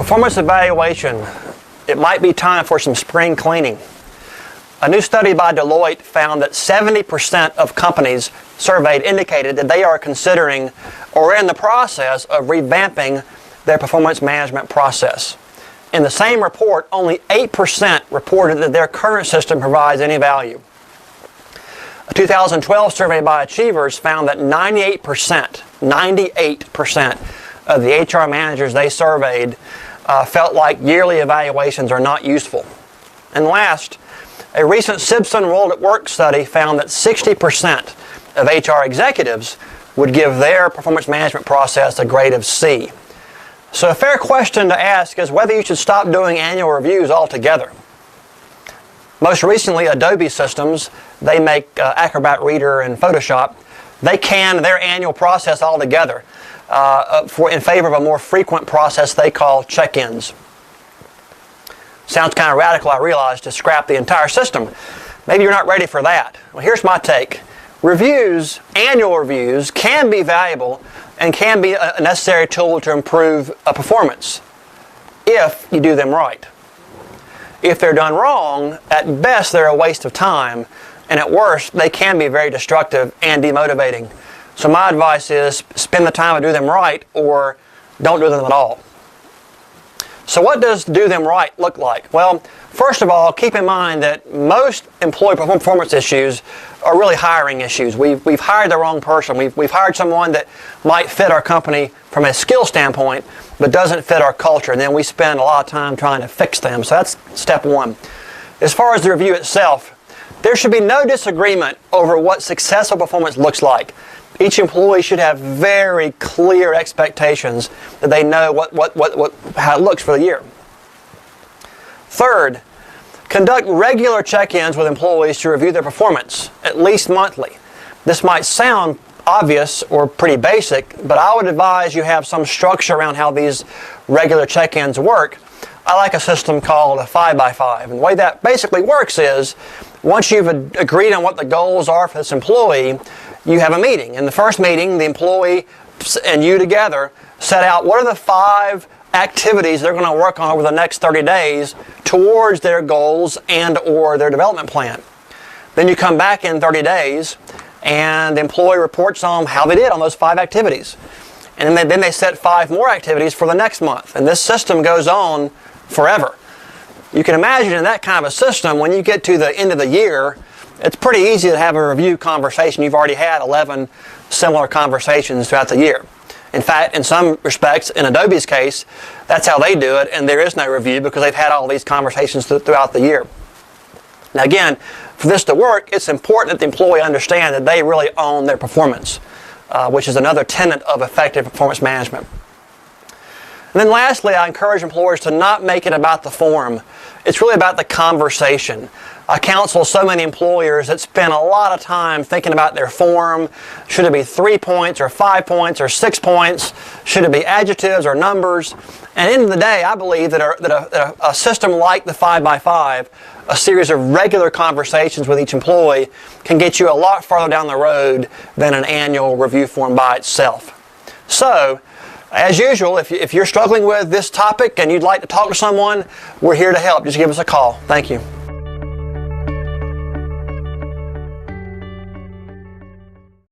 Performance evaluation. It might be time for some spring cleaning. A new study by Deloitte found that 70% of companies surveyed indicated that they are considering or in the process of revamping their performance management process. In the same report, only 8% reported that their current system provides any value. A 2012 survey by Achievers found that 98% of the HR managers they surveyed felt like yearly evaluations are not useful. And last, a recent Simpson World at Work study found that 60% of HR executives would give their performance management process a grade of C. So a fair question to ask is whether you should stop doing annual reviews altogether. Most recently, Adobe systems, they make Acrobat Reader and Photoshop, they can their annual process altogether in favor of a more frequent process they call check-ins. Sounds kind of radical, I realize, to scrap the entire system. Maybe you're not ready for that. Well, here's my take. Reviews, annual reviews, can be valuable and can be a necessary tool to improve a performance if you do them right. If they're done wrong, at best they're a waste of time, and at worst they can be very destructive and demotivating. So my advice is spend the time to do them right or don't do them at all. So what does do them right look like? Well, first of all, keep in mind that most employee performance issues are really hiring issues. We've hired the wrong person. We've hired someone that might fit our company from a skill standpoint, but doesn't fit our culture. And then we spend a lot of time trying to fix them. So that's step one. As far as the review itself, there should be no disagreement over what successful performance looks like. Each employee should have very clear expectations that they know how it looks for the year. Third, conduct regular check-ins with employees to review their performance, at least monthly. This might sound obvious or pretty basic, but I would advise you have some structure around how these regular check-ins work. I like a system called a 5x5. And the way that basically works is, once you've agreed on what the goals are for this employee, you have a meeting. In the first meeting, the employee and you together set out what are the 5 activities they're going to work on over the next 30 days towards their goals and or their development plan. Then you come back in 30 days and the employee reports on how they did on those 5 activities. And then they set 5 more activities for the next month. And this system goes on forever. You can imagine in that kind of a system, when you get to the end of the year, it's pretty easy to have a review conversation. You've already had 11 similar conversations throughout the year. In fact, in some respects, in Adobe's case, that's how they do it, and there is no review because they've had all these conversations throughout the year. Now again, for this to work, it's important that the employee understand that they really own their performance, which is another tenet of effective performance management. And then lastly, I encourage employers to not make it about the form. It's really about the conversation. I counsel so many employers that spend a lot of time thinking about their form. Should it be 3 points or 5 points or 6 points? Should it be adjectives or numbers? And at the end of the day, I believe that a system like the 5x5, a series of regular conversations with each employee, can get you a lot farther down the road than an annual review form by itself. So, as usual, if you're struggling with this topic and you'd like to talk to someone, we're here to help. Just give us a call. Thank you.